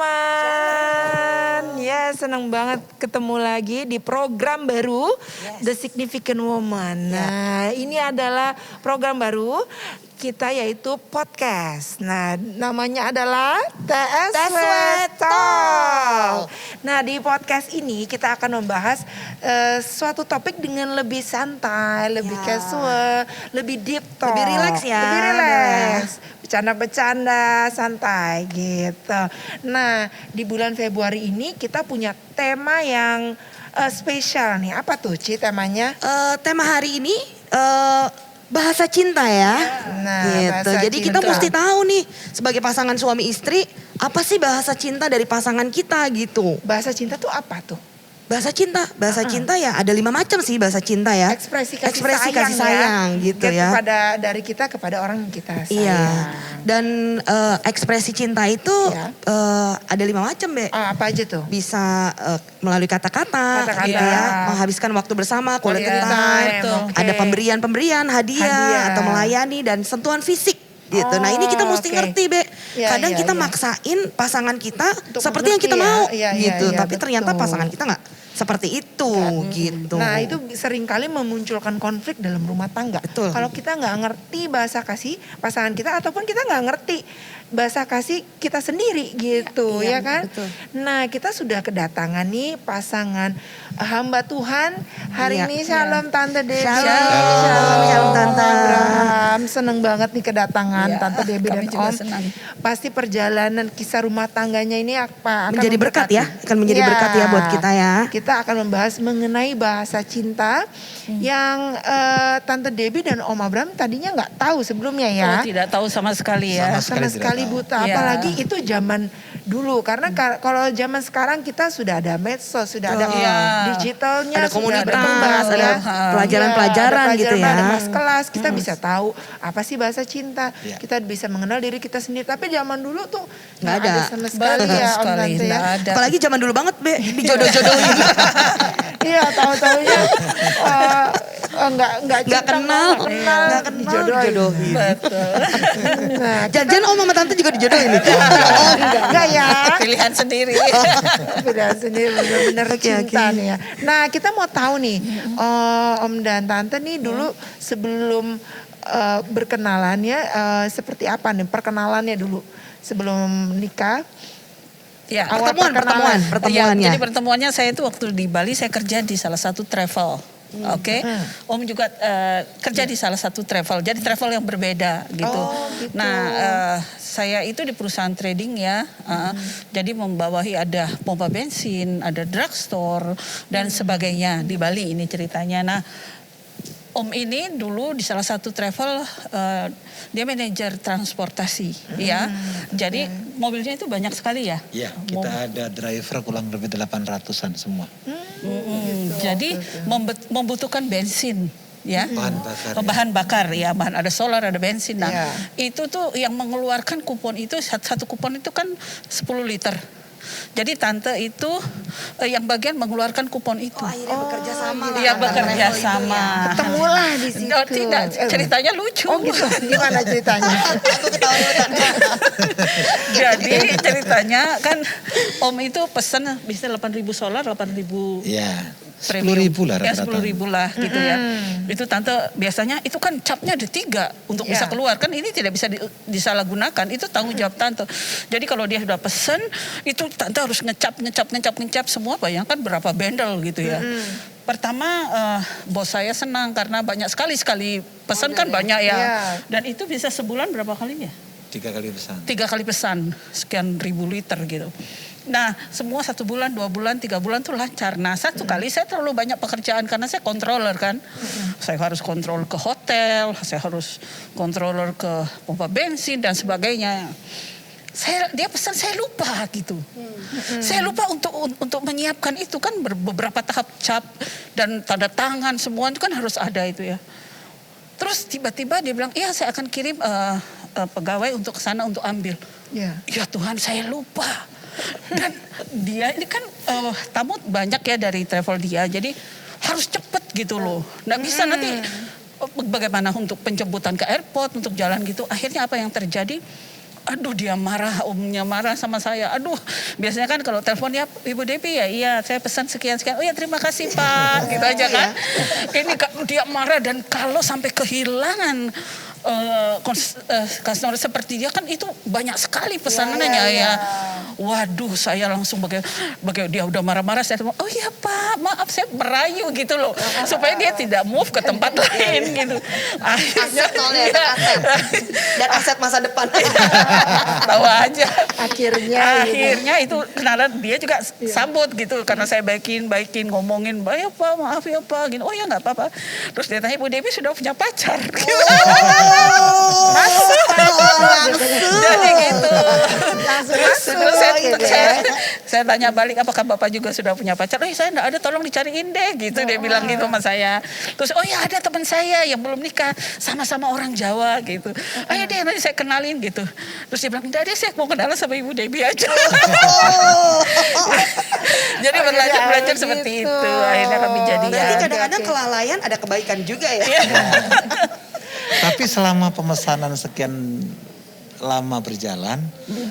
teman-teman. Ya, senang banget ketemu lagi di program baru The Significant Woman. Nah, ini adalah program baru kita yaitu podcast. Nah, namanya adalah TSW Talk. Nah, di podcast ini kita akan membahas suatu topik dengan lebih santai, lebih casual, lebih deep talk. Lebih rileks ya. Lebih rileks. Bercanda-bercanda, santai gitu. Nah, di bulan Februari ini kita punya tema yang spesial nih. Apa tuh, Ci, temanya? Tema hari ini bahasa cinta ya. Nah, gitu. bahasa Jadi kita cinta. mesti tahu nih sebagai pasangan suami istri, apa sih bahasa cinta dari pasangan kita gitu. Bahasa cinta tuh apa tuh? Bahasa cinta ya ada 5 macam sih bahasa cinta ya. Ekspresi kasih kasih sayang gitu ya. Dari kita kepada orang yang kita sayang. Iya. Dan ekspresi cinta itu Iya. ada 5 macam, Be. Apa aja tuh? Bisa melalui kata-kata gitu Kata-kata. ya, menghabiskan waktu bersama, quality Quality time, time, oke. ada pemberian-pemberian, hadiah Hadiah. atau melayani dan sentuhan fisik gitu. Nah, ini kita mesti oke. ngerti, Be. Iya, Kadang iya, kita iya. maksain pasangan kita Untuk seperti yang mengerti kita ya. mau Iya, iya, gitu, iya, tapi betul. ternyata pasangan kita nggak seperti itu gitu. Nah, itu seringkali memunculkan konflik dalam rumah tangga. Betul. Kalau kita nggak ngerti bahasa kasih pasangan kita ataupun kita nggak ngerti bahasa kasih kita sendiri gitu, Iya, ya kan? betul. Nah, kita sudah kedatangan nih pasangan hamba Tuhan hari Iya. ini. Shalom Tante Debbie. Shalom, Tante. Abraham. Seneng banget nih kedatangan Iya, Tante Debbie dan kami juga Om. senang. Pasti perjalanan kisah rumah tangganya ini apa? akan Menjadi berkat ya, memberkati. akan menjadi Iya. berkat ya buat kita ya. Kita akan membahas mengenai bahasa cinta yang Tante Debbie dan Om Abraham tadinya nggak tahu sebelumnya ya. Oh, tidak tahu sama sekali ya. Sama sekali tidak tahu. buta. Iya. Apalagi itu zaman dulu. Karena kalau zaman sekarang kita sudah ada medsos, sudah ada Iya. digitalnya, Ada sudah komunitas, berkembang, ada ya. pelajaran-pelajaran Iya, ada gitu ya. Ada kelas kelas, kita bisa tahu apa sih bahasa cinta. Iya. Kita bisa mengenal diri kita sendiri. Tapi zaman dulu tuh Nggak ada. sama sekali Betul ya Om sekali, Tante ya. nggak ada. Apalagi zaman dulu banget, Be, dijodoh-jodohin. Iya, tahu-taunya nggak cinta, kenal, nggak kenal, dijodohin. Betul. Nah, Jangan Om sama Tante juga dijodohin nih. enggak ya. Pilihan sendiri. Pilihan sendiri benar-benar Oke, cinta oke. nih ya. Nah, kita mau tahu nih, Om dan Tante nih dulu sebelum berkenalannya seperti apa nih perkenalannya dulu sebelum nikah. Ya. Awal Pertemuannya. Ya, jadi pertemuannya saya itu waktu di Bali saya kerja di salah satu travel. Oke, Om juga kerja di salah satu travel, jadi travel yang berbeda gitu. Oh, gitu. Nah, saya itu di perusahaan trading ya, jadi membawahi ada pompa bensin, ada drugstore dan sebagainya di Bali ini ceritanya. Nah, Om ini dulu di salah satu travel dia manajer transportasi ya. Jadi mobilnya itu banyak sekali ya. Iya, kita ada driver kurang lebih 800-an semua. Jadi membutuhkan bensin ya. Bahan bakar, ya. Bahan ada solar, ada bensin. Nah, Iya. itu tuh yang mengeluarkan kupon itu satu kupon itu kan 10 liter. Jadi tante itu yang bagian mengeluarkan kupon itu. Akhirnya bekerja sama lah. Iya, antara bekerja travel itu sama. ya. Ketemulah di situ. Oh, tidak, ceritanya lucu. Oh gitu. Gimana ceritanya? Aku ketahuan. Jadi ceritanya kan Om itu pesen bisa 8.000 solar, 8.000 Iya, premium. 10.000 lah Ya, rata-rata. 10.000 lah gitu ya. Itu tante biasanya itu kan capnya ada 3 untuk Ya. bisa keluar. Kan ini tidak bisa disalahgunakan. Itu tanggung jawab tante. Jadi kalau dia sudah pesen itu tante harus ngecap semua. Bayangkan berapa bendel gitu ya. Pertama bos saya senang karena banyak sekali pesan kan banyak ya. Iya. Dan itu bisa sebulan berapa kali ya? 3 kali pesan. 3 kali pesan sekian ribu liter gitu. Nah semua 1 bulan, 2 bulan, 3 bulan tuh lancar. Nah satu kali saya terlalu banyak pekerjaan karena saya controller kan. Saya harus kontrol ke hotel, saya harus controller ke pompa bensin dan sebagainya. Dia pesan saya lupa gitu. Saya lupa untuk menyiapkan itu kan beberapa tahap cap dan tanda tangan semua itu kan harus ada itu ya. Terus tiba-tiba dia bilang, iya saya akan kirim pegawai untuk ke sana untuk ambil. Iya. Ya Tuhan saya lupa. Dan dia ini kan tamu banyak ya dari travel dia. Jadi harus cepet gitu loh. Nggak bisa nanti bagaimana untuk penjemputan ke airport, untuk jalan gitu. Akhirnya apa yang terjadi? Aduh dia marah, omnya marah sama saya. Aduh biasanya kan kalau telepon ya Ibu Debbie ya, iya saya pesan sekian-sekian. Oh ya terima kasih Pak, gitu aja kan. Ini dia marah dan kalau sampai kehilangan customer seperti dia kan itu banyak sekali pesanannya ya. Waduh saya langsung bagaimana dia udah marah-marah saya bilang, oh iya Pak maaf saya merayu gitu loh. Supaya dia tidak move ke tempat lain gitu. Aset soalnya, aset. Dan aset masa depan. Tahu aja. Akhirnya itu kenalan dia juga sambut gitu karena saya baikin ngomongin ya Pak maaf ya Pak gitu. Oh ya nggak apa-apa. Terus dia tanya Ibu Debbie sudah punya pacar. Gitu. Jadi gitu. Terus saya tanya balik apakah Bapak juga sudah punya pacar? Oh saya enggak ada tolong dicariin deh gitu dia bilang gitu sama saya. Terus oh ya ada teman saya yang belum nikah sama-sama orang Jawa gitu. Ayo deh nanti saya kenalin gitu. Terus dia bilang enggak deh saya mau kenalan sama Ibu Debbie aja. Jadi belajar seperti itu akhirnya kami jadian. Berarti kadang-kadang kelalaian ada kebaikan juga ya. Tapi selama pemesanan sekian lama berjalan,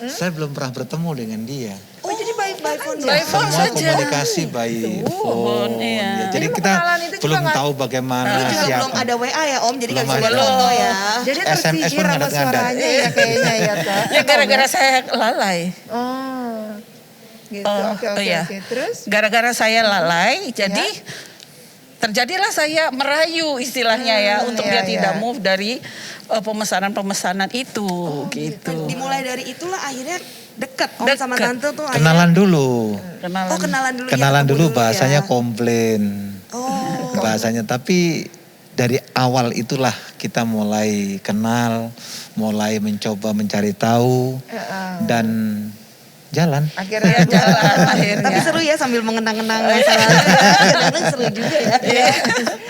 saya belum pernah bertemu dengan dia. Oh jadi by phone By phone Semua saja. komunikasi by phone. Iya. Ya, jadi kita belum tahu bagaimana Ini juga siapa. belum ada WA ya Om, jadi Belum nggak bisa ada. lihat foto ya. Jadi SMS tersihir pun sama ngadat-ngadat. suaranya ya kayaknya ya Kak. Ya gara-gara saya lalai. Oh. Gitu. Oke. Iya. Terus? Gara-gara saya lalai, jadi terjadilah saya merayu istilahnya ya untuk dia tidak move dari pemesanan-pemesanan itu gitu. Dimulai dari itulah akhirnya dekat Om sama Deket. Tante tuh Kenalan dulu. Kenalan. Oh kenalan dulu. Kenalan ketemu dulu bahasanya ya. komplain. Oh. Bahasanya tapi dari awal itulah kita mulai kenal, mulai mencoba mencari tahu dan jalan. Akhirnya Jalan akhirnya. Tapi seru ya sambil mengenang-enang masa lalu. Kadang-kadang seru juga ya.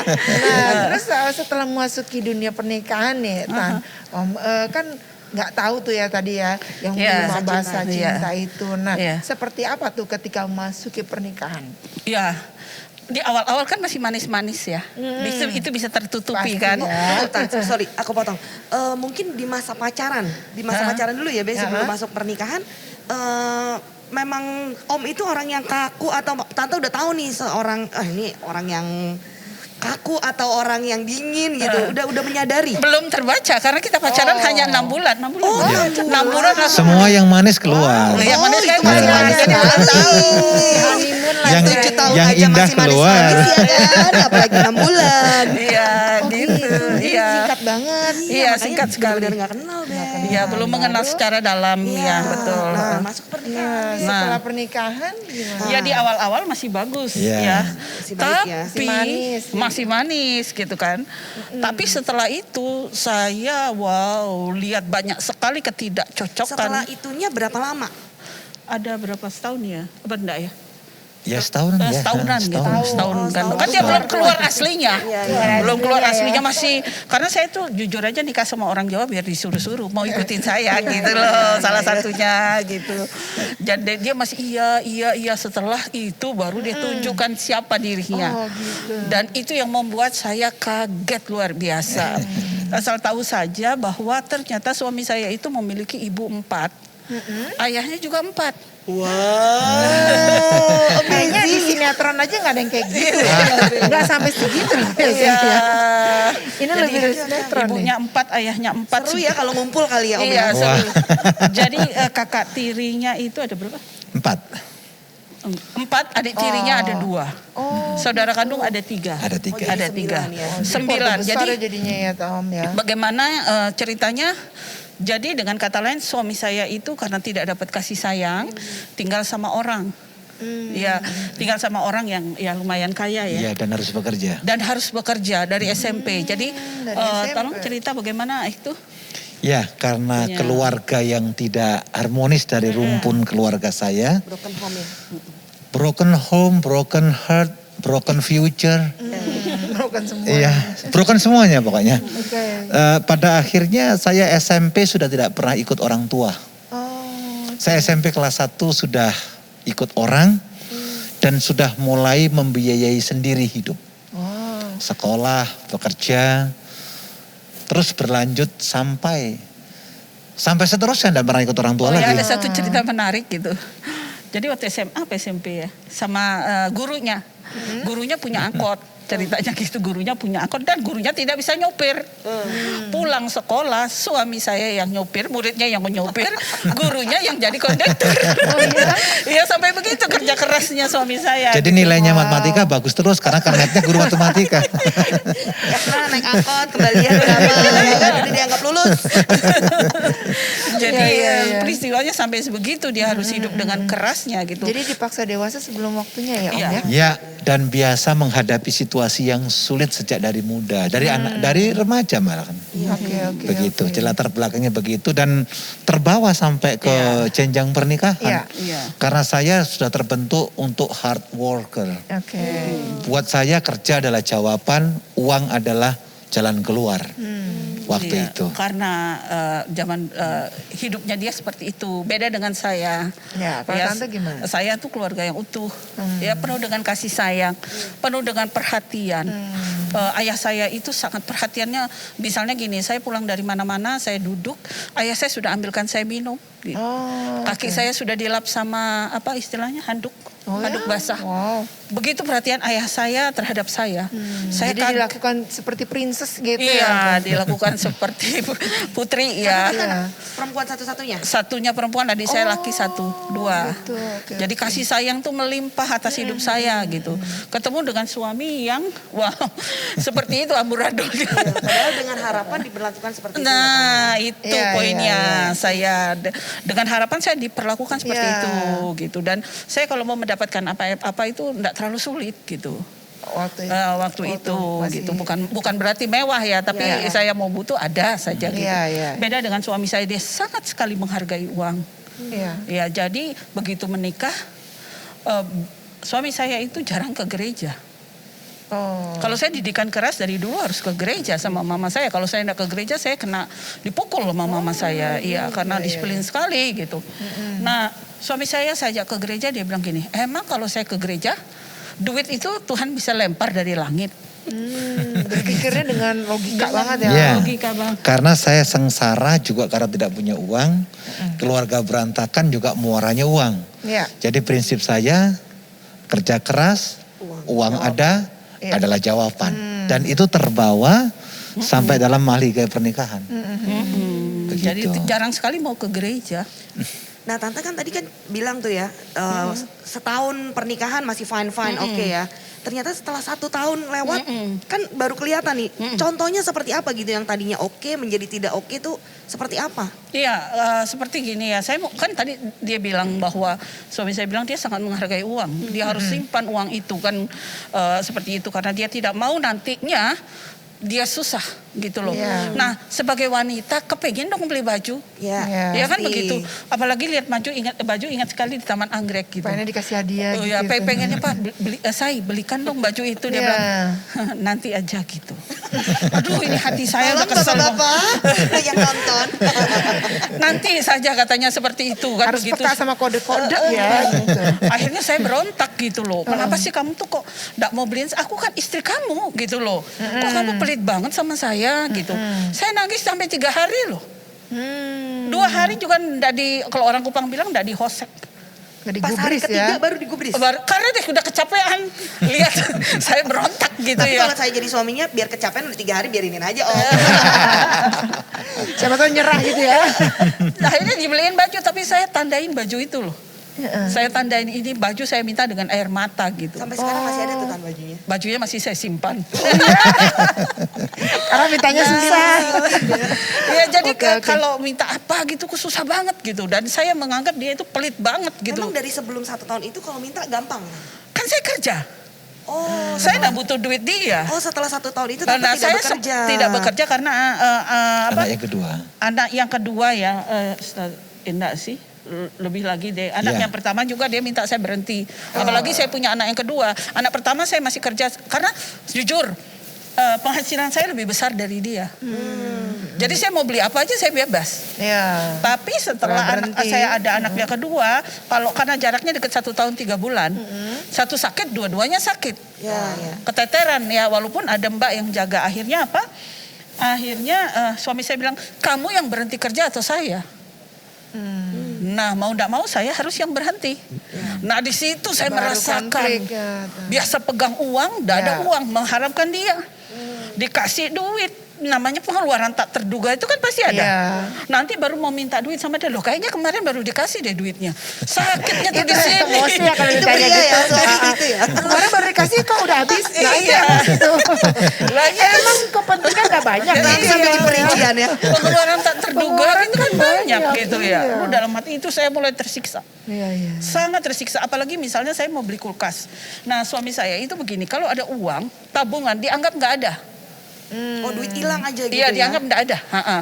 Nah, terus setelah memasuki dunia pernikahan nih, Tan, Om kan nggak tahu tuh ya tadi ya yang Iya, lima bahasa cinta. cinta itu. Nah, Iya. seperti apa tuh ketika memasuki pernikahan? Ya, di awal-awal kan masih manis-manis ya. Itu bisa tertutupi Pasti kan. ya. Sorry, aku potong. Mungkin di masa pacaran dulu ya, Be, sebelum masuk pernikahan, memang Om itu orang yang kaku atau Tante udah tahu nih seorang, ini orang yang kaku atau orang yang dingin gitu, udah menyadari. Belum terbaca karena kita pacaran hanya 6 bulan. 6 bulan. Oh, Ya. 6 bulan langsung. Semua yang manis keluar. Oh, yang manis kan itu masih manis manis. Jadi sekali. belum tahu. Honeymoon lah. Yang- 7 tahun yang aja indah masih keluar. manis-manis ya kan, apalagi 6 bulan. Iya, gitu. Jadi Iya. singkat banget. Iya, singkat sekali. Benar-benar gak kenal, Be. Iya, belum mengenal secara dalam ya, betul. Nah, masuk pernikahan. Setelah pernikahan gimana? Ya di awal-awal masih bagus Iya. ya. Masih baik ya. Tapi masih manis gitu kan. Tapi setelah itu saya lihat banyak sekali ketidakcocokan. Setelah itunya berapa lama? Ada berapa setahun ya? Apa enggak ya? Ya setahunan ya. Setahunan gitu. Setahun kan. setahun. Kan dia belum keluar aslinya. Iya. Belum keluar aslinya masih. Karena saya tuh jujur aja nikah sama orang Jawa biar disuruh-suruh. Mau ikutin saya gitu loh. Salah satunya gitu. Jadi dia masih iya. Setelah itu baru dia tunjukkan siapa dirinya. Dan itu yang membuat saya kaget luar biasa. Asal tahu saja bahwa ternyata suami saya itu memiliki ibu 4. Ayahnya juga 4. Wow. Kayaknya di sinetron aja nggak ada yang kayak gitu. Nggak sampai segitu loh biasanya. Ini Jadi, lebih dari sinetron nih. ibunya 4, ayahnya 4. Seru ya kalau ngumpul kali ya Om. Iya, ya. seru. Jadi kakak tirinya itu ada berapa? 4. 4, adik tirinya ada 2. Saudara kandung ada 3. Ada 3. Ada 3. 9. Besar Jadi jadinya ya Tom ya. bagaimana ceritanya? Jadi dengan kata lain suami saya itu karena tidak dapat kasih sayang, tinggal sama orang. Ya, tinggal sama orang yang ya lumayan kaya ya. Iya dan harus bekerja. Dan harus bekerja dari SMP. Jadi tolong cerita bagaimana itu? Ya karena Punya. keluarga yang tidak harmonis dari rumpun keluarga saya. Broken home ya. Broken home, broken heart, broken future. Broken semua. Iya, broken semuanya pokoknya. Oke. Pada akhirnya saya SMP sudah tidak pernah ikut orang tua. Oh. Saya SMP kelas 1 sudah ikut orang dan sudah mulai membiayai sendiri hidup. Wow. Sekolah, bekerja, terus berlanjut sampai Sampai seterusnya tidak pernah ikut orang tua Oh ya, lagi. ada satu cerita menarik gitu. Jadi waktu SMA apa SMP ya, sama gurunya. Gurunya punya angkot. Ceritanya gitu, gurunya punya angkot dan gurunya tidak bisa nyopir. Pulang sekolah, suami saya yang nyopir, muridnya yang nyopir, gurunya yang jadi kondektur. Iya sampai begitu kerja kerasnya suami saya. Jadi nilainya matematika bagus terus karena karnetnya guru matematika. Karena naik angkot kembalian berapa, jadi dianggap lulus. Jadi Iya. peristiwanya sampai sebegitu, dia harus hidup dengan kerasnya gitu. Jadi dipaksa dewasa sebelum waktunya ya Om Iya. ya? Ya, dan biasa menghadapi situasi yang sulit sejak dari muda, dari anak, dari remaja malah kan. Oke. Begitu, latar belakangnya begitu dan terbawa sampai ke jenjang pernikahan. Iya. Iya. Karena saya sudah terbentuk untuk hard worker. Oke. Buat saya kerja adalah jawaban, uang adalah jalan keluar. Waktu Iya, itu. karena zaman hidupnya dia seperti itu, beda dengan saya. Ya, kalau tante gimana? Saya tuh keluarga yang utuh, ya penuh dengan kasih sayang, penuh dengan perhatian. Ayah saya itu sangat perhatiannya, misalnya gini, saya pulang dari mana-mana, saya duduk, ayah saya sudah ambilkan saya minum. Gitu. Oh, Kaki saya sudah dilap sama apa istilahnya handuk, handuk basah. Wow. Begitu perhatian ayah saya terhadap saya. Saya Jadi dilakukan seperti princess gitu Iya, ya? dilakukan seperti putri ya. Iya. Perempuan satu-satunya. Satunya perempuan, adik saya laki satu, dua. gitu, oke, Jadi kasih sayang tuh melimpah atas hidup saya gitu. Ketemu dengan suami yang wow, seperti itu amburadulnya. Padahal dengan harapan diberlakukan seperti itu. Nah, itu Iya, poinnya. iya. Saya dengan harapan saya diperlakukan seperti Iya. itu gitu. Dan saya kalau mau mendapatkan apa itu enggak terlalu sulit gitu. Waktu itu masih- gitu, bukan berarti mewah ya, tapi Iya. saya mau butuh ada saja gitu. Iya, iya. Beda dengan suami saya, dia sangat sekali menghargai uang. Iya. Ya, jadi begitu menikah, suami saya itu jarang ke gereja. Oh. Kalau saya didikan keras dari dulu harus ke gereja sama mama saya. Kalau saya tidak ke gereja saya kena dipukul sama mama saya. Iya, karena disiplin sekali gitu. Nah, suami saya ajak ke gereja, dia bilang gini, emang kalau saya ke gereja, duit itu Tuhan bisa lempar dari langit. Berpikirnya dengan logika banget ya. Iya. Logika bang. Karena saya sengsara juga karena tidak punya uang, keluarga berantakan juga muaranya uang. Iya. Jadi prinsip saya kerja keras, uang ada Iya. adalah jawaban. Dan itu terbawa sampai dalam mahligai pernikahan. Jadi Begitu. jarang sekali mau ke gereja. Nah, Tante kan tadi kan bilang tuh ya, setahun pernikahan masih fine-fine, oke ya. Ternyata setelah 1 tahun lewat, kan baru kelihatan nih. Contohnya seperti apa gitu yang tadinya oke menjadi tidak oke tuh seperti apa? Iya, seperti gini ya. Saya kan tadi dia bilang bahwa suami saya bilang dia sangat menghargai uang. Dia harus simpan uang itu kan seperti itu karena dia tidak mau nantinya dia susah gitu loh. Iya. Nah, sebagai wanita kepengen dong beli baju. Ya, Iya. Ya kan pasti. begitu. Apalagi lihat baju ingat sekali di Taman Anggrek gitu. Pengennya dikasih hadiah Oh gitu. ya, pengennya Pak saya belikan dong baju itu, dia Iya. bilang nanti aja gitu. Aduh, ini hati saya udah Tolong kesel. Bang. bapak-bapak yang nonton. Nanti saja katanya seperti itu kan Harus begitu. peka sama kode-kode ya. Gitu. Akhirnya saya berontak gitu loh. Kenapa sih kamu tuh kok gak mau beliin? Aku kan istri kamu gitu loh. Kok kamu pelit banget sama saya gitu. Saya nangis sampai 3 hari loh. 2 hari juga kalau orang Kupang bilang nggak dihosek. Gak Pas hari digubris ketiga ya. baru digubris. Karena dia udah kecapean. Lihat saya berontak gitu Tapi ya. kalau saya jadi suaminya biar kecapean udah 3 hari biarinin aja om. Siapa tahu nyerah gitu ya. Akhirnya dibeliin baju tapi saya tandain baju itu loh. Saya tandain ini baju saya minta dengan air mata gitu. Sampai sekarang masih ada tuh kan bajunya. Bajunya masih saya simpan. Karena mintanya susah. Ya jadi Oke, oke. kalau minta apa gitu kok susah banget gitu. Dan saya menganggap dia itu pelit banget gitu. Memang dari sebelum 1 tahun itu kalau minta gampang. Kan saya kerja. Oh, Saya nggak butuh duit dia. oh setelah 1 tahun itu Tante Karena tidak saya bekerja. tidak bekerja karena apa? Anak yang kedua. Anak yang kedua ya enggak sih. Lebih lagi deh. Anak Iya. yang pertama juga dia minta saya berhenti. Apalagi saya punya anak yang kedua. Anak pertama saya masih kerja karena jujur penghasilan saya lebih besar dari dia. Jadi saya mau beli apa aja saya bebas. Iya. Tapi setelah Berhenti. saya ada anak yang kedua, kalau karena jaraknya dekat 1 tahun 3 bulan, satu sakit, dua-duanya sakit. Ya, ya. Keteteran ya, walaupun ada mbak yang jaga. Akhirnya apa? Akhirnya suami saya bilang, kamu yang berhenti kerja atau saya? Nah mau tidak mau saya harus yang berhenti. Nah di situ saya Baru merasakan konflik, ya. biasa pegang uang, tidak ada Ya. uang, mengharapkan dia dikasih duit. Namanya pengeluaran tak terduga itu kan pasti ada. Ya. Nanti baru mau minta duit sama dia, loh kayaknya kemarin baru dikasih deh duitnya. Sakitnya tuh di sini. Emosi ya kalau Itu ditanya pria gitu. ya, suami gitu ya. Kemarin baru dikasih kok udah habis. Nah itu Iya. emang gitu. Lagi Emang kepentingan gak banyak. Nanti Iya. sampai di perincian ya. pengeluaran tak terduga Pengeluaran itu kan banyak gitu ya. iya. Lu dalam hati itu saya mulai tersiksa. Iya, iya. Sangat tersiksa, apalagi misalnya saya mau beli kulkas. Nah suami saya itu begini, kalau ada uang, tabungan dianggap nggak ada. Oh duit hilang aja gitu Iya ya. dianggap nggak ada. Ha-ha.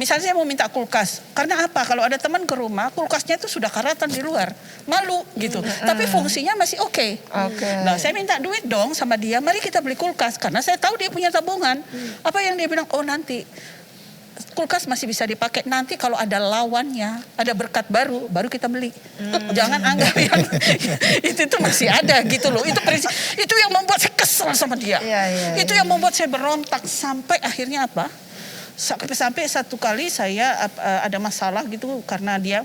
Misalnya saya mau minta kulkas, karena apa? Kalau ada teman ke rumah, kulkasnya itu sudah karatan di luar, malu gitu. Tapi fungsinya masih oke. Oke. Nah saya minta duit dong sama dia, mari kita beli kulkas, karena saya tahu dia punya tabungan. Apa yang dia bilang? Oh nanti kulkas masih bisa dipakai, nanti kalau ada lawannya, ada berkat baru kita beli. Jangan anggap yang itu tuh masih ada gitu loh. Itu yang membuat saya kesel sama dia. Iya, iya, Itu yang membuat saya berontak sampai akhirnya apa? Sampai satu kali saya ada masalah gitu karena dia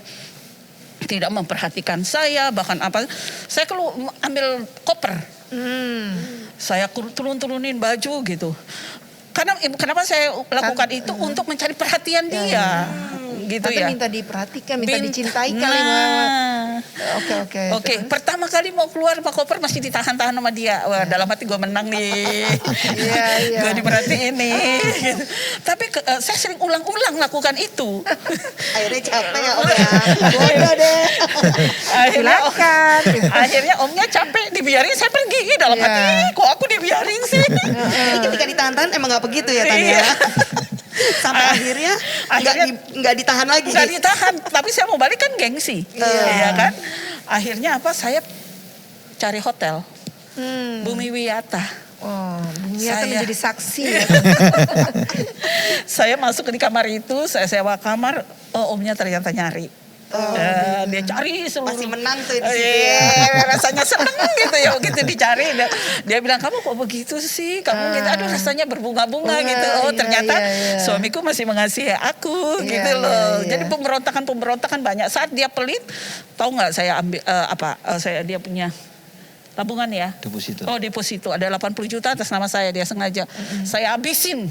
tidak memperhatikan saya, bahkan apa? Saya ambil koper. Saya turunin baju gitu. Karena kenapa saya lakukan itu untuk mencari perhatian dia, gitu Tapi ya. minta diperhatikan, minta Bin- dicintai kali. Nah. Oke. Oke, pertama kali mau keluar Pak Koper masih ditahan-tahan sama dia. Wah, dalam hati gue menang nih. Iya, iya. Gue diperhatiin nih. Gitu. Tapi saya sering ulang-ulang lakukan itu. Akhirnya capek ya Om ya. Bodoh deh. Silakan. akhirnya omnya capek, dibiarin saya pergi. Dalam Iya. hati, kok aku dibiarin sih? Jadi ketika ditahan-tahan emang gak begitu ya Tan ya. Iya. Sampai akhirnya nggak ditahan lagi. Nggak ditahan, tapi saya mau balik kan gengsi. Iya kan? Akhirnya apa? Saya cari hotel. Bumi Wiyata. Oh, Bumi akan Saya- menjadi saksi ya. Saya masuk di kamar itu, saya sewa kamar, omnya ternyata nyari. Dia cari seluruh. Masih menang tuh di situ ya. Rasanya seneng gitu ya, begitu dicari. Dia bilang, kamu kok begitu sih? Kamu gitu, aduh rasanya berbunga-bunga gitu. Oh iya, ternyata iya. suamiku masih mengasihi aku Iya, gitu iya, loh. iya. Jadi pemberontakan banyak. Saat dia pelit, tahu nggak saya ambil dia punya tabungan ya. Deposito. Oh deposito, ada 80 juta atas nama saya, dia sengaja. Saya habisin.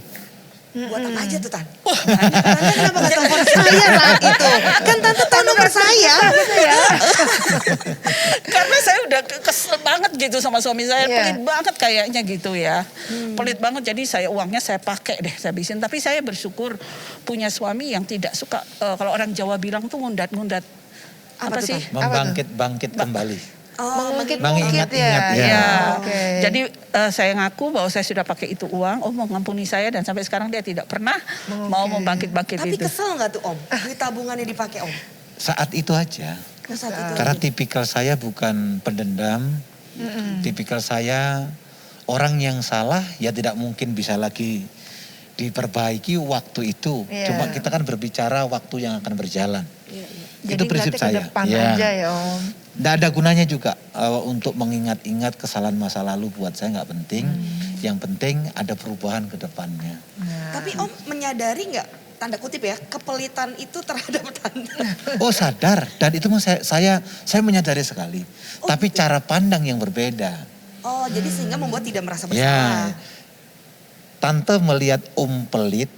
Buat apa aja tuh Tan? Tante kenapa gak telepon saya saat itu? Kan Tante tahu nomor saya. Gitu ya. Karena saya udah kesel banget gitu sama suami saya. Iya. Pelit banget kayaknya gitu ya. Pelit banget, jadi uangnya saya pakai deh, saya habisin. Tapi saya bersyukur punya suami yang tidak suka, kalau orang Jawa bilang tuh ngundat-ngundat. Apa tuh, sih? Tan? Bangkit kembali. Mengungkit-ungkit Mengingat-ingat, ya. ya. Iya, Ya. oke. Jadi saya ngaku bahwa saya sudah pakai itu uang. Oh mau ngampuni saya, dan sampai sekarang dia tidak pernah mau membangkit-bangkit Tapi itu. kesel gak tuh Om? Duit tabungannya dipakai Om? Saat itu aja. Saat itu. Karena tipikal saya bukan pendendam. Tipikal saya orang yang salah ya tidak mungkin bisa lagi diperbaiki waktu itu. Iya. Cuma kita kan berbicara waktu yang akan berjalan. Jadi Itu prinsip ngeliatnya ke saya. depan Ya. aja ya Om. Nggak ada gunanya juga untuk mengingat-ingat kesalahan masa lalu, buat saya nggak penting. Yang penting ada perubahan ke depannya. Tapi Om menyadari gak, tanda kutip ya, kepelitan itu terhadap Tante? Oh sadar, dan itu saya menyadari sekali. Tapi cara pandang yang berbeda. Oh jadi sehingga membuat tidak merasa Ya, bersalah. Tante melihat pelit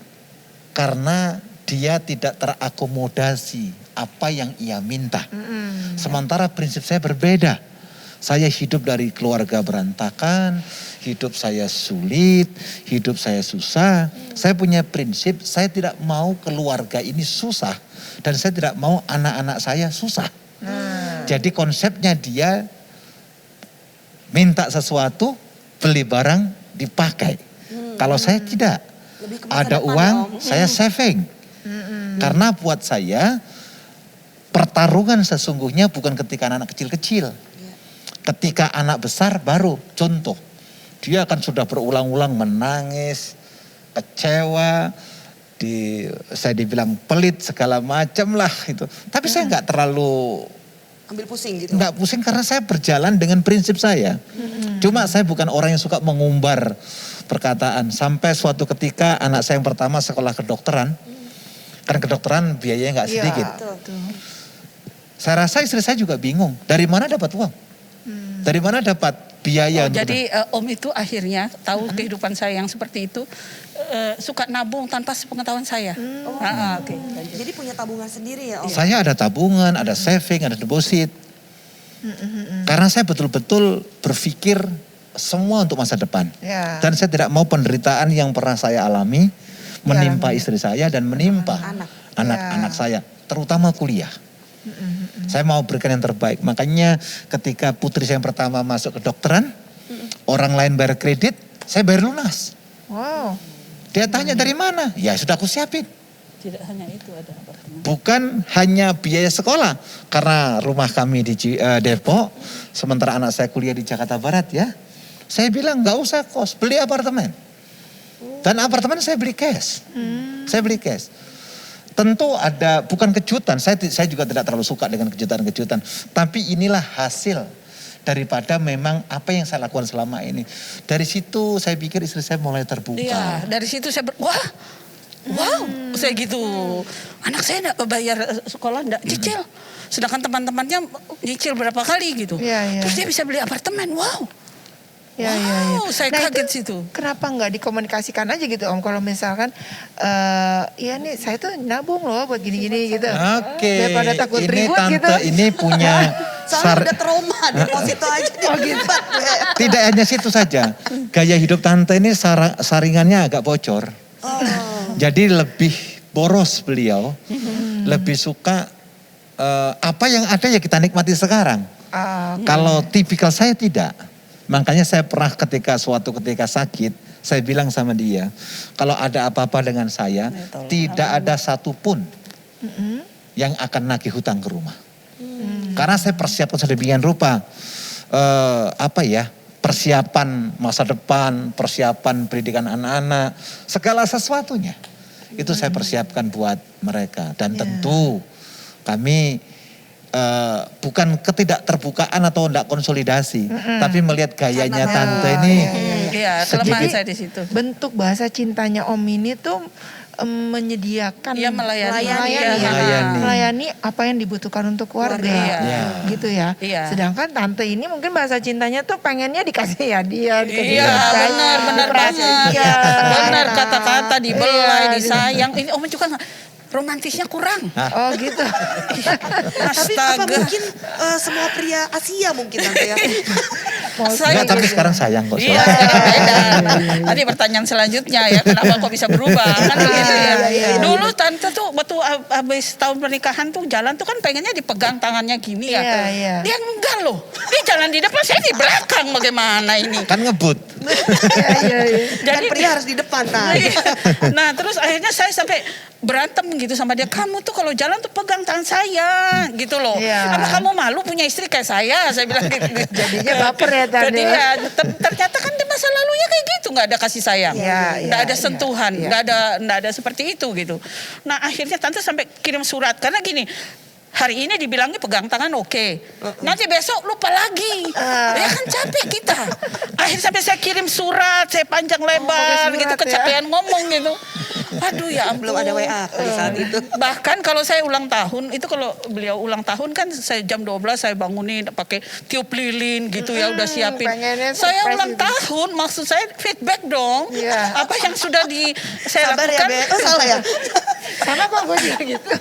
karena dia tidak terakomodasi apa yang ia minta. Sementara prinsip saya berbeda. Saya hidup dari keluarga berantakan, hidup saya sulit, hidup saya susah. Saya punya prinsip, saya tidak mau keluarga ini susah. Dan saya tidak mau anak-anak saya susah. Jadi konsepnya dia minta sesuatu, beli barang, dipakai. Kalau saya tidak, Lebih ke masa ada depan, uang, Om. saya saving. Karena buat saya, pertarungan sesungguhnya bukan ketika anak kecil-kecil. Ketika anak besar baru, contoh. Dia akan sudah berulang-ulang menangis, kecewa, saya dibilang pelit segala macam lah itu. Tapi saya nggak terlalu Ambil pusing gitu. nggak pusing karena saya berjalan dengan prinsip saya. Cuma saya bukan orang yang suka mengumbar perkataan. Sampai suatu ketika anak saya yang pertama sekolah kedokteran. Kan kedokteran biayanya nggak sedikit. Saya rasa istri saya juga bingung. Dari mana dapat uang? Dari mana dapat biaya? Jadi Om itu akhirnya tahu kehidupan saya yang seperti itu. Suka nabung tanpa sepengetahuan saya. Okay. Jadi punya tabungan sendiri ya Om? Saya ada tabungan, ada saving, ada deposit. Karena saya betul-betul berpikir semua untuk masa depan. Ya. Dan saya tidak mau penderitaan yang pernah saya alami menimpa istri saya dan menimpa anak-anak saya, terutama kuliah. Saya mau berikan yang terbaik. Makanya ketika putri saya yang pertama masuk ke kedokteran, orang lain bayar kredit, saya bayar lunas. Wow. Dia tanya dari mana? Ya sudah aku siapin. Tidak hanya itu, ada apartemen. Bukan hanya biaya sekolah. Karena rumah kami di Depok, sementara anak saya kuliah di Jakarta Barat ya. Saya bilang gak usah kos, beli apartemen. Dan apartemen saya beli cash. Saya beli cash. Tentu ada, bukan kejutan, saya juga tidak terlalu suka dengan kejutan-kejutan. Tapi inilah hasil daripada memang apa yang saya lakukan selama ini. Dari situ saya pikir istri saya mulai terbuka. Iya, dari situ saya wow, saya gitu. Anak saya enggak bayar sekolah, enggak cicil. Sedangkan teman-temannya nyicil berapa kali gitu. Iya. Terus dia bisa beli apartemen, wow. Ya. Saya kaget situ. Kenapa nggak dikomunikasikan aja gitu Om? Kalau misalkan, iya nih saya tuh nabung loh buat gini-gini gitu. Oke, Daripada takut ini ribut tante gitu. ini punya Soalnya udah trauma, deposito aja dihebat. Tidak hanya situ saja. Gaya hidup tante ini saringannya agak bocor. Jadi lebih boros beliau. Lebih suka apa yang ada ya kita nikmati sekarang. Kalau tipikal saya tidak. Makanya saya pernah suatu ketika sakit, saya bilang sama dia, kalau ada apa-apa dengan saya, tidak ada satupun yang akan nagih hutang ke rumah. Karena saya persiapkan sedemikian rupa, persiapan masa depan, persiapan pendidikan anak-anak, segala sesuatunya. Itu saya persiapkan buat mereka. Dan tentu kami bukan ketidakterbukaan atau tidak konsolidasi, tapi melihat gayanya tante ini. Iya, kelemahan saya di situ. Bentuk bahasa cintanya Om ini tuh menyediakan, Iya, melayani apa yang dibutuhkan untuk keluarga, gitu ya. Iya. Sedangkan tante ini mungkin bahasa cintanya tuh pengennya dikasih hadiah, dikasih Iya, nafkah, benar diperhatiin. banget. Benar kata-kata dibelai, disayang. Ini Om juga romantisnya kurang. Oh gitu. Tapi apa mungkin semua pria Asia mungkin tante ya? Enggak, tapi sekarang sayang kok. Iya, sekarang beda. Tadi pertanyaan selanjutnya ya, kenapa kok bisa berubah? Kan begitu ya. Dulu tante tuh waktu habis tahun pernikahan tuh jalan tuh kan pengennya dipegang tangannya gini ya. Iya. Dia enggak loh. Dia jalan di depan, saya di belakang, bagaimana ini? Kan ngebut. Iya. Jadi pria harus di depan. Nah terus akhirnya saya sampai berantem gitu sama dia. Kamu tuh kalau jalan tuh pegang tangan saya gitu loh. Iya. Apa kamu malu punya istri kayak saya bilang gitu. Jadinya baper ya tante. Jadi ya, ternyata kan di masa lalunya kayak gitu, nggak ada kasih sayang, nggak ada sentuhan, nggak ada seperti itu gitu. Nah akhirnya tante sampai kirim surat karena gini. Hari ini dibilangnya pegang tangan oke. Nanti besok lupa lagi. Ya kan capek kita. Akhirnya sampai saya kirim surat, saya panjang lebar gitu, kecapean ngomong gitu. Aduh ya ampun. Belum ada WA di saat itu. Bahkan kalau saya ulang tahun, itu kalau beliau ulang tahun kan saya jam 12 saya bangunin pakai tiup lilin gitu ya udah siapin. Saya ulang tahun, maksud saya feedback dong. Apa yang sudah saya Sabar lakukan. Ya, oh salah ya. Sama kok gue juga gitu.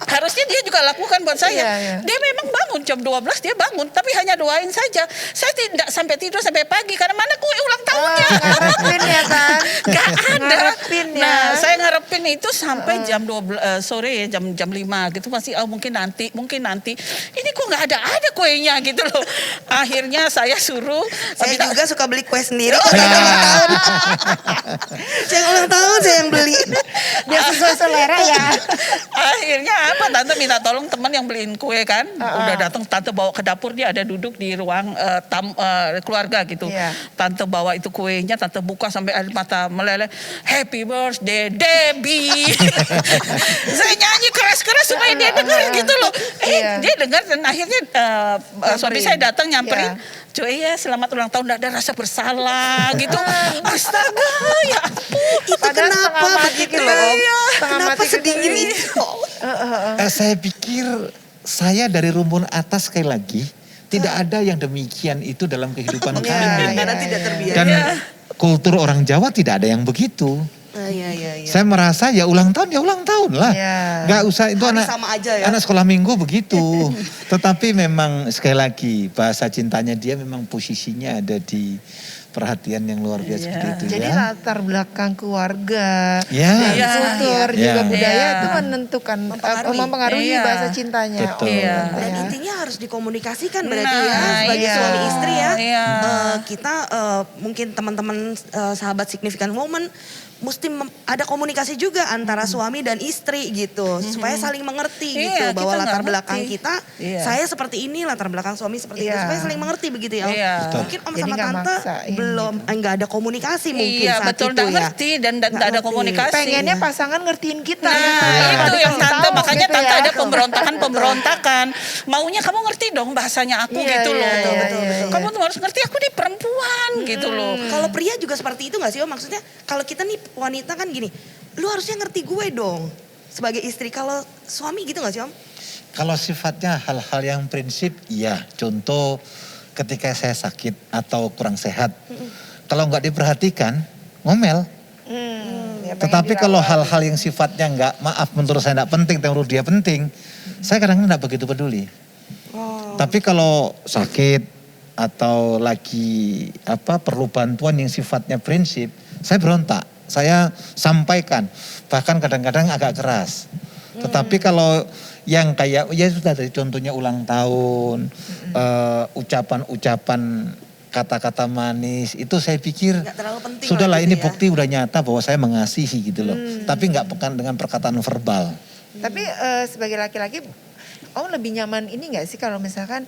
Harusnya dia juga lakukan buat saya. Iya. Dia memang bangun jam 12 dia bangun, tapi hanya doain saja. Saya tidak sampai tidur sampai pagi karena mana kue ulang tahunnya. Ngarepin ya kan? Gak ada. Ngarepin ya. Nah, saya ngarepin itu sampai jam 12 sore ya, jam 5 gitu masih mungkin nanti. Ini kok nggak ada kuenya gitu loh. Akhirnya saya suruh Saya juga suka beli kue sendiri. Saya ulang tahun saya yang beli. Biar sesuai selera ya. Akhirnya apa tante minta tolong teman yang beliin kue kan. Udah datang tante bawa ke dapur, dia ada duduk di ruang keluarga gitu. Iya. Tante bawa itu kuenya, tante buka sampai air mata meleleh. Happy birthday Debbie. Saya nyanyi keras-keras supaya dia dengar gitu loh. Iya. Dia dengar dan akhirnya suami saya datang nyamperin. Iya. Cuy ya selamat ulang tahun, gak ada rasa bersalah gitu. Astaga ya ampun. Itu Padahal kenapa setengah mati begitu gitu loh? loh. Setengah Kenapa mati sedingin gitu. itu? Saya pikir saya dari rumpun atas sekali lagi tidak ada yang demikian itu dalam kehidupan kami. Karena tidak terbiasa. Dan kultur orang Jawa tidak ada yang begitu. Iya. Saya merasa ya ulang tahun lah. Iya. Nggak usah itu Hari anak sama aja ya. anak sekolah minggu begitu. Tetapi memang sekali lagi bahasa cintanya dia memang posisinya ada di perhatian yang luar biasa seperti itu Jadi ya. latar belakang keluarga Ya. dan Iya. kultur Iya. juga budaya Iya. itu menentukan Mempengaruhi. Iya. bahasa cintanya. Betul. Iya. Dan Ya. intinya harus dikomunikasikan berarti Nah, ya sebagai iya. suami istri ya. Iya. Kita mungkin teman-teman sahabat significant woman mesti ada komunikasi juga antara suami dan istri gitu supaya saling mengerti Iya, gitu bahwa kita latar nggak belakang ngerti. kita Iya. saya seperti ini, latar belakang suami seperti itu Iya. supaya saling mengerti begitu ya. Om. Iya. Betul. Mungkin Om Jadi sama nggak Tante maksain belum nggak ada komunikasi mungkin Iya saat betul, itu nggak ya. ngerti dan Nggak nggak ada ngerti. komunikasi. Pengennya pasangan ngertiin kita. Nah, gitu. itu Dikasih yang tante, tahu makanya gitu tante ya. ada pemberontakan. Maunya kamu ngerti dong bahasanya aku Iya, gitu iya, loh. iya, iya. Kamu tuh harus ngerti aku nih perempuan gitu loh. Kalau pria juga seperti itu gak sih Om? Maksudnya kalau kita nih wanita kan gini, lu harusnya ngerti gue dong sebagai istri. Kalau suami gitu gak sih Om? Kalau sifatnya hal-hal yang prinsip, iya. Contoh ketika saya sakit atau kurang sehat. Kalau nggak diperhatikan, ngomel. Ya, pengen Tetapi kalau dirawat. hal-hal yang sifatnya nggak, maaf menurut saya nggak penting, tapi menurut dia penting, saya kadang-kadang nggak begitu peduli. Tapi kalau sakit atau lagi perlu bantuan yang sifatnya prinsip, saya berontak. Saya sampaikan, bahkan kadang-kadang agak keras. Tetapi kalau yang kayak, ya sudah dari contohnya ulang tahun, ucapan-ucapan kata-kata manis, itu saya pikir Nggak terlalu penting sudahlah lah gitu ini ya. bukti udah nyata bahwa saya mengasihi gitu loh. Tapi nggak pekan dengan perkataan verbal. Tapi sebagai laki-laki, Om lebih nyaman ini nggak sih kalau misalkan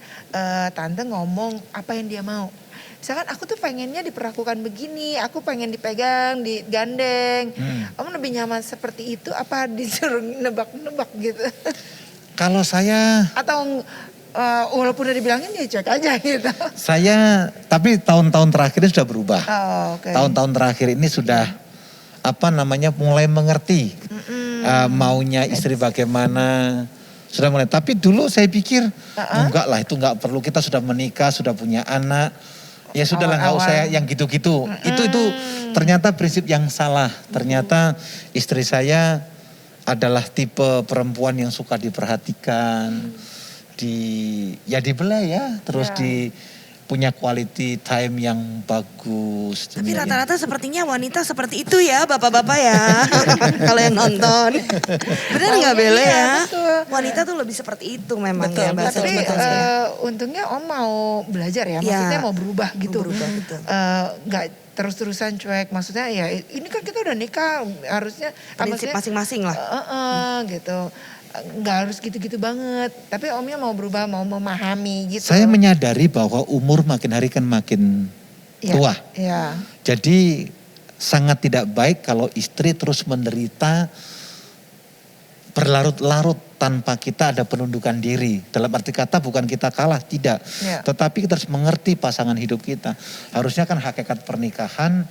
tante ngomong apa yang dia mau? Misalkan aku tuh pengennya diperlakukan begini, aku pengen dipegang, digandeng. Om lebih nyaman seperti itu apa disuruh nebak-nebak gitu? Kalau saya Walaupun udah dibilangin ya cek aja gitu. tapi tahun-tahun terakhir ini sudah berubah. Oh, oke. Tahun-tahun terakhir ini sudah mulai mengerti maunya istri bagaimana. Sudah mulai. Tapi dulu saya pikir enggak lah, itu enggak perlu, kita sudah menikah, sudah punya anak. Ya sudahlah, enggak usah yang gitu-gitu. Itu ternyata prinsip yang salah. Ternyata istri saya adalah tipe perempuan yang suka diperhatikan. Dibelai ya, terus punya quality time yang bagus. Tapi rata-rata sepertinya wanita seperti itu ya bapak-bapak ya. Kalau yang nonton. Benar nggak Bele Iya, ya? betul. Wanita tuh lebih seperti itu memang Betul, ya. bahasa Tapi Indonesia. untungnya Om mau belajar ya, Ya. maksudnya mau berubah gitu. Berubah, betul. Nggak terus-terusan cuek, maksudnya ya ini kan kita udah nikah harusnya. Prinsip masing-masing lah. Gitu. Nggak harus gitu-gitu banget. Tapi Omnya mau berubah, mau memahami gitu. Saya menyadari bahwa umur makin hari kan makin tua. Iya. Jadi sangat tidak baik kalau istri terus menderita berlarut-larut tanpa kita ada penundukan diri. Dalam arti kata bukan kita kalah, tidak. Ya. Tetapi kita harus mengerti pasangan hidup kita. Harusnya kan hakikat pernikahan,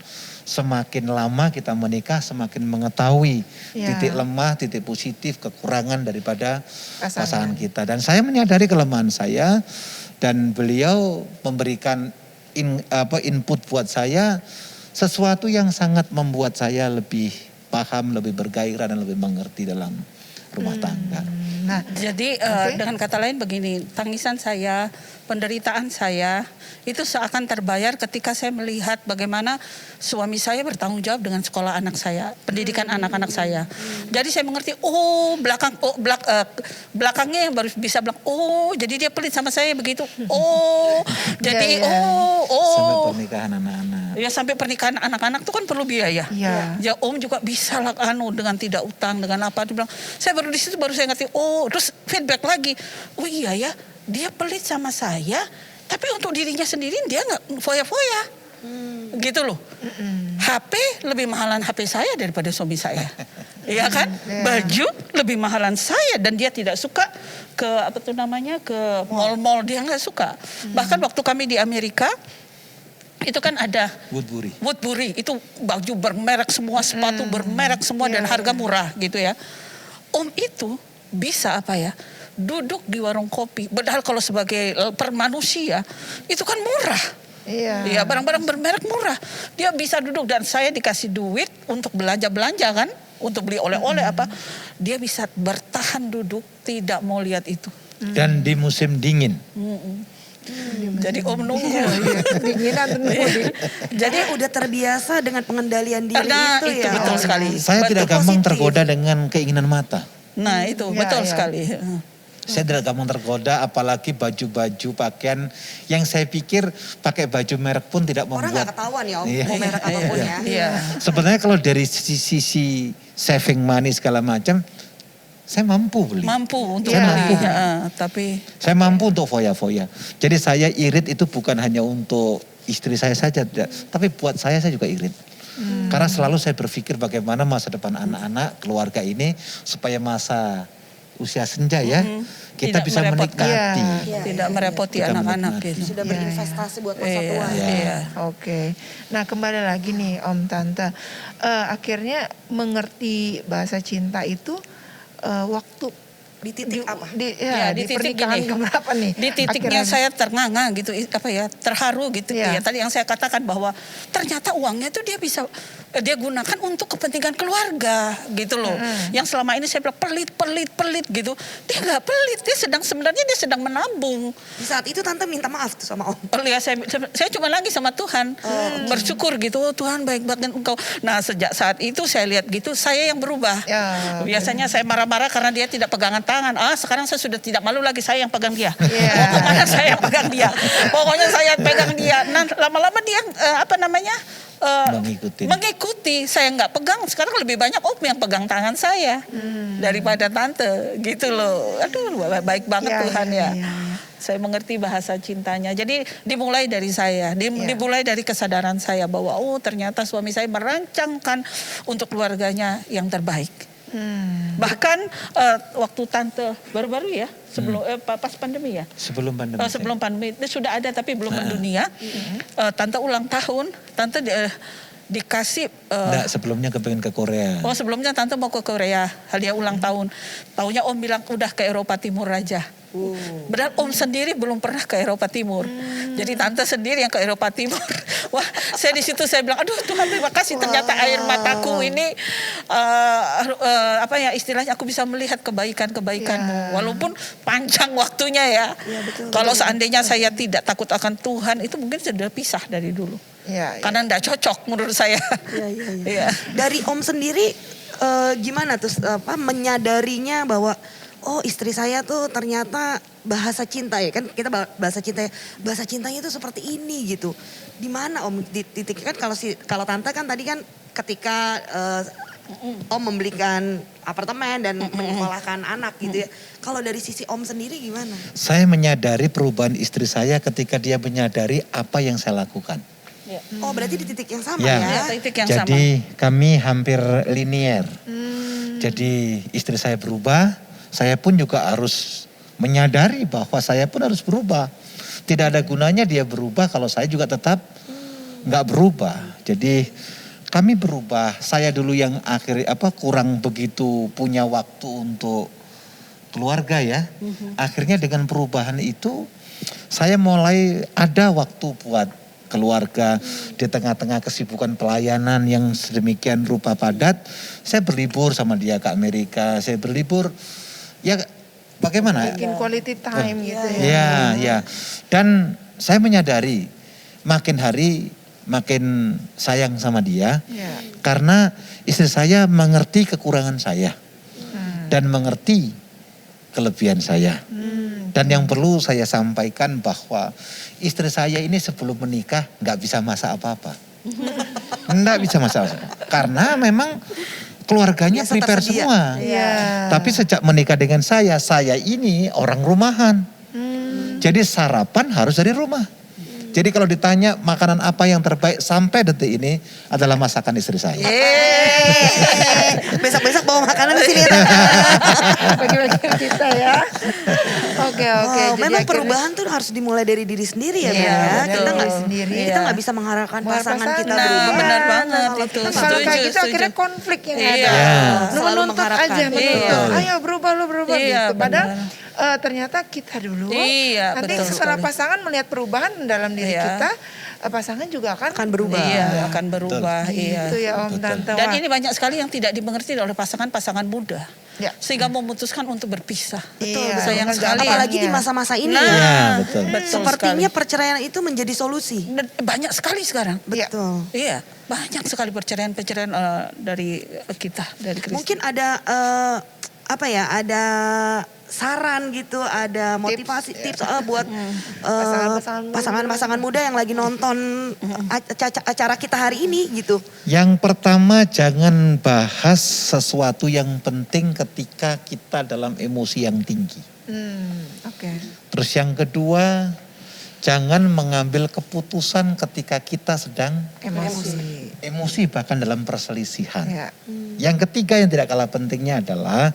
semakin lama kita menikah semakin mengetahui Ya. titik lemah, titik positif, kekurangan daripada Pasangan. pasangan kita. Dan saya menyadari kelemahan saya dan beliau memberikan input buat saya sesuatu yang sangat membuat saya lebih paham, lebih bergairah dan lebih mengerti dalam rumah tangga. Nah, Jadi Oke. dengan kata lain begini, tangisan saya, penderitaan saya itu seakan terbayar ketika saya melihat bagaimana suami saya bertanggung jawab dengan sekolah anak saya, pendidikan anak-anak saya. Jadi saya mengerti, belakangnya yang baru bisa bilang, jadi dia pelit sama saya begitu. Jadi Iya, iya. Sampai pernikahan anak-anak. Ya sampai pernikahan anak-anak tuh kan perlu biaya. Iya. Ya Om juga bisa lah dengan tidak utang, dengan apa. Dia bilang, saya baru di situ baru saya ngerti, oh terus feedback lagi. Oh iya ya, dia pelit sama saya, tapi untuk dirinya sendiri dia nggak foya-foya. Gitu loh. HP lebih mahalan HP saya daripada suami saya. Iya kan? Baju lebih mahalan saya dan dia tidak suka ke apa tuh namanya ke mall-mall, dia nggak suka. Bahkan waktu kami di Amerika itu kan ada Woodbury itu baju bermerek semua, sepatu bermerek semua dan harga murah gitu ya. Om itu bisa apa ya? Duduk di warung kopi. Padahal kalau sebagai per manusia itu kan murah. Iya, barang-barang bermerek murah. Dia bisa duduk dan saya dikasih duit untuk belanja-belanja kan, untuk beli oleh-oleh apa. Dia bisa bertahan duduk, tidak mau lihat itu. Dan di musim dingin. Jadi Om nunggu. Dinginan Jadi udah terbiasa dengan pengendalian diri itu ya. Betul sekali. Saya tidak gampang tergoda dengan keinginan mata. Nah itu betul sekali. Saya tidak gampang tergoda, apalagi baju-baju pakaian yang saya pikir pakai baju merek pun tidak membuat. Orang nggak ketahuan ya Om, mau merek apapun ya. Iya. Sebenarnya kalau dari sisi saving money segala macam, saya mampu beli. Mampu untuk Saya beli, mampu. tapi Saya mampu untuk foya-foya. Jadi saya irit itu bukan hanya untuk istri saya saja, tapi buat saya juga irit. Karena selalu saya berpikir bagaimana masa depan anak-anak, keluarga ini supaya masa usia senja ya, kita Tidak bisa merepotkan. menikmati. tidak merepoti Kita anak-anak menikmati. gitu. Sudah berinvestasi buat masa Iya, tua. iya. Oke. Nah kembali lagi nih Om Tante. Akhirnya mengerti bahasa cinta itu waktu Di titik apa? Di titik pernikahan gini. keberapa nih? Di titiknya Akhirnya. saya ternganga gitu, apa ya, terharu gitu Iya. ya. Tadi yang saya katakan bahwa ternyata uangnya itu dia bisa dia gunakan untuk kepentingan keluarga gitu loh. Yang selama ini saya bilang pelit gitu. Dia nggak pelit, sebenarnya dia sedang menabung. Di saat itu Tante minta maaf tuh sama Om. Ya, saya cuma lagi sama Tuhan bersyukur gitu, oh, Tuhan baik banget engkau. Nah sejak saat itu saya lihat gitu, saya yang berubah. Ya, Biasanya saya marah-marah karena dia tidak pegangan tangan. Sekarang saya sudah tidak malu lagi, saya yang pegang dia. Iya. Mau kemana saya yang pegang dia. Pokoknya saya pegang dia. Nah lama-lama dia mengikuti. Saya nggak pegang. Sekarang lebih banyak Om yang pegang tangan saya daripada Tante gitu loh. Aduh baik banget Tuhan ya. Saya mengerti bahasa cintanya. Jadi dimulai dari saya, dimulai dari kesadaran saya bahwa ternyata suami saya merancangkan untuk keluarganya yang terbaik. Bahkan waktu Tante baru-baru ya, sebelum pas pandemi ya. Sebelum pandemi. Sebelum pandemi itu sudah ada tapi belum mendunia. Tante ulang tahun, Tante dikasih. Enggak, sebelumnya kepengen ke Korea. Sebelumnya Tante mau ke Korea, hadiah ulang tahun. Taunya Om bilang udah ke Eropa Timur aja. Padahal Om sendiri belum pernah ke Eropa Timur. Jadi Tante sendiri yang ke Eropa Timur. Wah, saya di situ saya bilang, aduh Tuhan terima kasih. Ternyata air mataku ini istilahnya aku bisa melihat kebaikan-kebaikanmu. Walaupun panjang waktunya ya. Kalau seandainya saya tidak takut akan Tuhan, itu mungkin sudah pisah dari dulu. Karena enggak cocok menurut saya. Iya. Dari Om sendiri gimana tuh menyadarinya bahwa istri saya tuh ternyata bahasa cinta ya, kan kita bahasa cinta ya, bahasa cintanya tuh seperti ini gitu. Di mana Om di titik kan kalau Tante kan tadi kan ketika Om membelikan apartemen dan menyekolahkan anak gitu ya. Kalau dari sisi Om sendiri gimana? Saya menyadari perubahan istri saya ketika dia menyadari apa yang saya lakukan. Berarti di titik yang sama Ya. ya? Jadi kami hampir linier. Jadi istri saya berubah, saya pun juga harus menyadari bahwa saya pun harus berubah. Tidak ada gunanya dia berubah kalau saya juga tetap nggak berubah. Jadi kami berubah. Saya dulu yang kurang begitu punya waktu untuk keluarga ya. Akhirnya dengan perubahan itu saya mulai ada waktu buat keluarga. Di tengah-tengah kesibukan pelayanan yang sedemikian rupa padat, saya berlibur sama dia ke Amerika. Saya berlibur ya bagaimana? Bikin quality time gitu ya. Ya. Dan saya menyadari makin hari makin sayang sama dia. Karena istri saya mengerti kekurangan saya. Dan mengerti kelebihan saya. Dan yang perlu saya sampaikan bahwa istri saya ini sebelum menikah nggak bisa masak apa-apa. Enggak bisa masalah. Karena memang keluarganya Biasa prepare tersedia. semua. Iya. Tapi sejak menikah dengan saya ini orang rumahan. Jadi sarapan harus dari rumah. Jadi kalau ditanya makanan apa yang terbaik sampai detik ini adalah masakan istri saya. Besok-besok bawa makanan di sini ya. Bagi-bagi kita ya. Oke. Wow, Jadi memang akhirnya- perubahan tuh harus dimulai dari diri sendiri ya, Iya, Ben, ya. betul. Kita nggak Sendiri. kita nggak bisa mengharapkan Buat pasangan kita pasangan. berubah. Benar banget kalau itu. kita Kalau kayak Setuju, gitu akhirnya setuju. konflik yang Iya. ada. Iya. Selalu Menuntut mengharapkan. aja, menuntut. Iya. Ayo berubah lu berubah Iya, gitu. Padahal benar. ternyata kita dulu. Iya, Nanti betul setelah sekali. pasangan melihat perubahan dalam diri Iya. kita, pasangan juga Akan berubah. Iya, akan berubah. Iya. Itu ya Om Betul. Tante. Dan Wah. ini banyak sekali yang tidak dimengerti oleh pasangan-pasangan muda. Ya. Sehingga memutuskan untuk berpisah. Iya, sayang bukan sekali. Apalagi di Iya. masa-masa ini Nah, ya. Iya, betul. betul Sepertinya sekali. perceraian itu menjadi solusi. Dan banyak sekali sekarang. Iya. Betul. Iya, banyak sekali perceraian-perceraian dari kita, dari Kristen. Mungkin ada ada saran gitu, ada motivasi tips buat pasangan-pasangan muda yang lagi nonton acara kita hari ini gitu. Yang pertama jangan bahas sesuatu yang penting ketika kita dalam emosi yang tinggi. Oke. Terus yang kedua, jangan mengambil keputusan ketika kita sedang emosi bahkan dalam perselisihan. Ya. Yang ketiga yang tidak kalah pentingnya adalah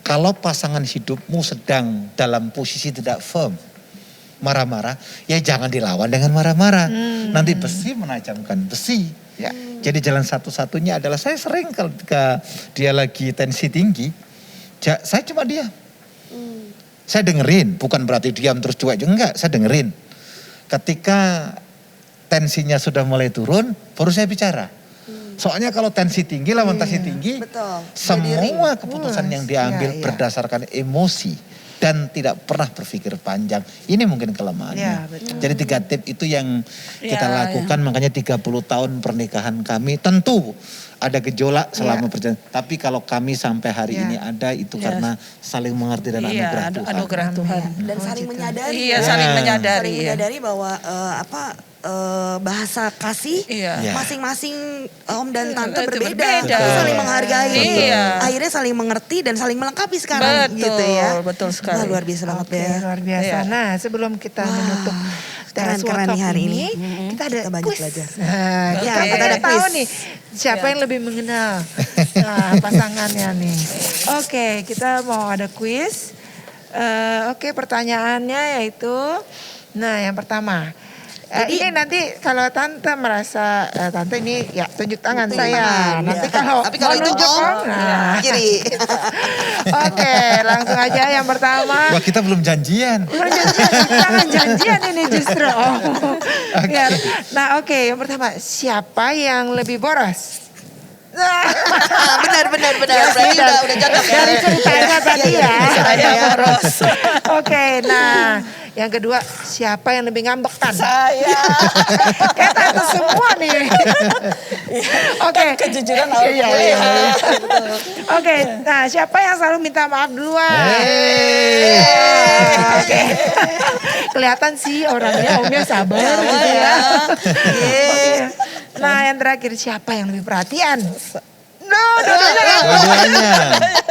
kalau pasangan hidupmu sedang dalam posisi tidak firm, marah-marah, ya jangan dilawan dengan marah-marah. Nanti besi menajamkan besi. Ya. Jadi jalan satu-satunya adalah saya sering ketika dia lagi tensi tinggi, saya cuma diam. Saya dengerin, bukan berarti diam terus cuek juga, enggak, saya dengerin. Ketika tensinya sudah mulai turun, baru saya bicara. Soalnya kalau tensi tinggi, lawan tensi tinggi, Betul. semua keputusan yang diambil Iya, iya. berdasarkan emosi dan tidak pernah berpikir panjang. Ini mungkin kelemahannya. Iya, betul. Jadi 3 tip itu yang kita Iya, lakukan, makanya 30 tahun pernikahan kami tentu ada gejolak selama perjalanan. Tapi kalau kami sampai hari Iya. ini ada itu Iya. karena saling mengerti dan Iya, anugerah Tuhan. anugerah Tuhan. Dan saling menyadari. Iya, ya. saling Ya. menyadari. Saling ya. menyadari bahwa bahasa kasih Iya. Ya. masing-masing om dan tante Itu berbeda. berbeda. Tapi saling menghargai. Iya. Akhirnya saling mengerti dan saling melengkapi sekarang Betul, gitu ya. betul sekali. Wah, luar biasa banget Oke, ya. luar biasa. Iya. Nah, sebelum kita menutup keren workshop nih hari ini. kita ada Kita banyak quiz. belajar. Nah, Oke. kita Kita ada tahu quiz. nih siapa yang lebih mengenal pasangannya nih. Oke, kita mau ada quiz. Oke, pertanyaannya yaitu, nah yang pertama. Ini nanti kalau tante merasa tante ini ya tunjuk tangan Tunjuk saya. tangan, Nanti ya. kalau Tapi kalau mau itu nunjuk om, nah. kiri. Oke, langsung aja yang pertama. Wah, kita belum janjian. Belum janjian, jangan janjian ini justru. Ya. Nah oke, yang pertama siapa yang lebih boros? benar. Berarti udah cocok ya. Dari ceritanya tadi ya. Saya boros. Oke, nah yang kedua siapa yang lebih ngambekan? Saya. Kayak tante semua nih. Oke. Kejujuran harus Iya, boleh. iya. Oke, nah siapa yang selalu minta maaf duluan? Oke. Kelihatan sih orangnya omnya sabar gitu ya. Oke. Nah yang terakhir siapa yang lebih perhatian? Dua-duanya.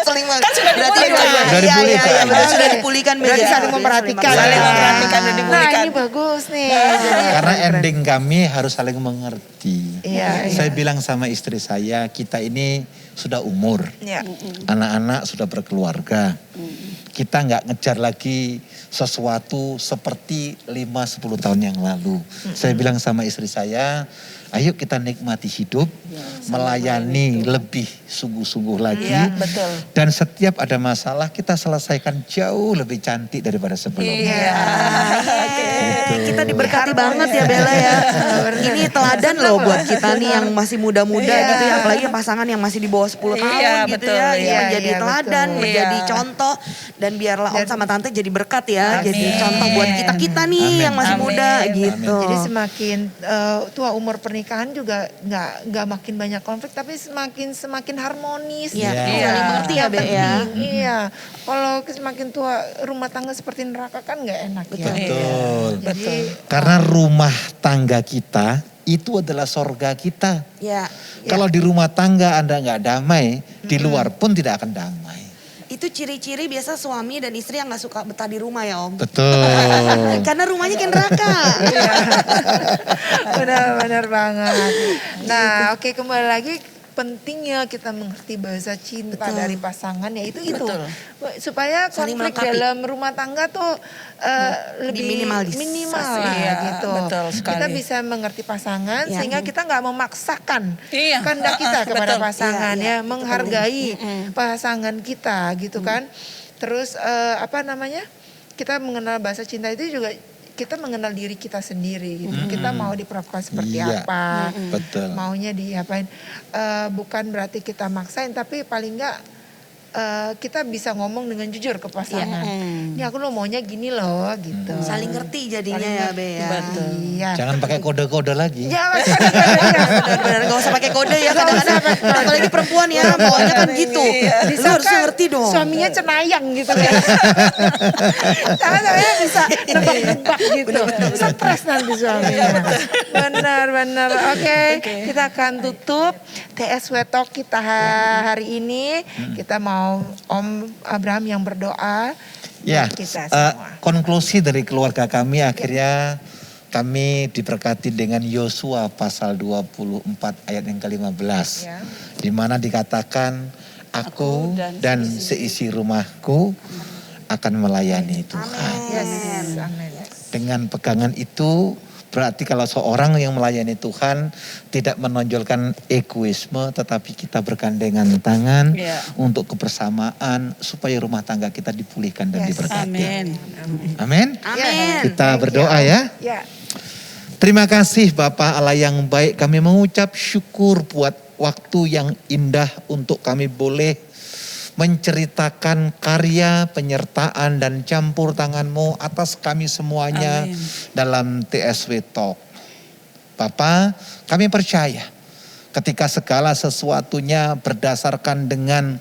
Saling dipulihkan. Sudah dipulihkan. Iya, benar, sudah dipulihkan. Berarti Beda. saling memperhatikan. Saling ya. memperhatikan dan Nah dipulihkan. ini bagus nih. Jadi, Karena ending kami harus saling mengerti. Iya, Saya bilang sama istri saya, kita ini sudah umur. ya. Anak-anak sudah berkeluarga. Kita nggak ngejar lagi sesuatu seperti 5-10 tahun yang lalu. Saya bilang sama istri saya, ayo kita nikmati hidup, melayani lebih sungguh-sungguh lagi. Iya, betul. Dan setiap ada masalah kita selesaikan jauh lebih cantik daripada sebelumnya. Iya. Kita diberkati banget ya Bella ya. Ini teladan loh buat kita nih yang masih muda-muda Iya. gitu ya. Apalagi pasangan yang masih di bawah 10 tahun Iya, gitu betul, ya. iya, Menjadi iya, teladan, betul. menjadi Iya. contoh. Dan biarlah om sama tante jadi berkat ya. Amin. Jadi contoh buat kita-kita nih Amin. yang masih Amin. muda gitu. Jadi semakin tua umur pernikahan juga nggak makin banyak konflik, tapi semakin harmonis. Iya, Iya. saling mengerti ya Be ya. Iya, kalau semakin tua rumah tangga seperti neraka kan nggak enak ya. Betul. Jadi Karena rumah tangga kita itu adalah sorga kita. Ya. Kalau di rumah tangga Anda nggak damai, di luar pun tidak akan damai. Itu ciri-ciri biasa suami dan istri yang gak suka betah di rumah ya Om. Betul. Karena rumahnya kayak neraka. Benar banget. Nah, oke, kembali lagi, pentingnya kita mengerti bahasa cinta dari pasangan, ya itu Betul. supaya Saling konflik melengkapi. dalam rumah tangga tuh lebih minimal lah Iya, gitu. betul sekali. Kita bisa mengerti pasangan Ya. sehingga kita nggak memaksakan Iya. kehendak kita kepada Betul. pasangan, Iya, ya, menghargai pasangan kita gitu kan. Terus kita mengenal bahasa cinta itu juga kita mengenal diri kita sendiri gitu. Kita mau diperlakukan seperti Iya. apa, Betul. maunya diapain. Bukan berarti kita maksain, tapi paling enggak kita bisa ngomong dengan jujur ke pasangan. Ini aku lo maunya gini loh gitu. Saling ngerti jadinya Saling ya ngerti. Be ya. Betul. Iya. Jangan pakai kode-kode lagi. Ya, iya. Benar-benar gak usah pakai kode ya kadang-kadang. Apalagi perempuan ya, maunya kan gitu. Lu harus ngerti dong. Suaminya cenayang gitu kan. Jangan-jangan bisa nebak-nebak gitu. Stres nanti suaminya. Benar. Oke, kita akan tutup TSW Talk kita hari ini. Kita mau Om Abraham yang berdoa. Ya, Kita semua. konklusi dari keluarga kami akhirnya kami diberkati dengan Yosua pasal 24 ayat yang ke-15. Ya. Di mana dikatakan aku dan seisi rumahku akan melayani Tuhan. Yes. Amin. Dengan pegangan itu berarti kalau seorang yang melayani Tuhan tidak menonjolkan egoisme, tetapi kita bergandengan tangan Ya. untuk kebersamaan supaya rumah tangga kita dipulihkan dan Yes. diberkati. Amin. Amin. Amin. Kita berdoa ya. Ya. Terima kasih Bapa Allah yang baik, kami mengucap syukur buat waktu yang indah untuk kami boleh menceritakan karya, penyertaan dan campur tangan-Mu atas kami semuanya Amin. dalam TSW Talk. Bapa, kami percaya ketika segala sesuatunya berdasarkan dengan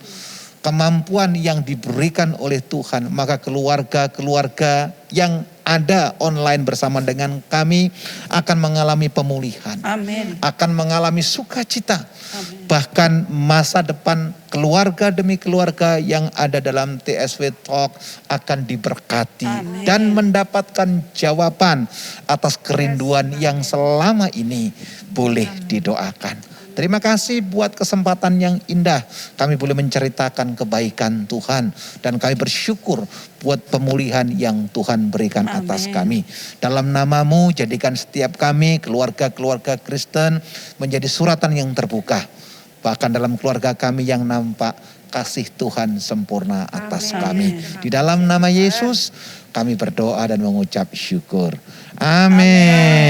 kemampuan yang diberikan oleh Tuhan, maka keluarga-keluarga yang ada online bersama dengan kami akan mengalami pemulihan, Amin. akan mengalami sukacita. Amin. Bahkan masa depan keluarga demi keluarga yang ada dalam TSW Talk akan diberkati Amin. dan mendapatkan jawaban atas kerinduan yang selama ini boleh didoakan. Terima kasih buat kesempatan yang indah kami boleh menceritakan kebaikan Tuhan dan kami bersyukur buat pemulihan yang Tuhan berikan atas Amin. kami. Dalam nama-Mu jadikan setiap kami keluarga-keluarga Kristen menjadi suratan yang terbuka. Bahkan dalam keluarga kami yang nampak kasih Tuhan sempurna atas kami. Di dalam nama Yesus kami berdoa dan mengucap syukur. Amin.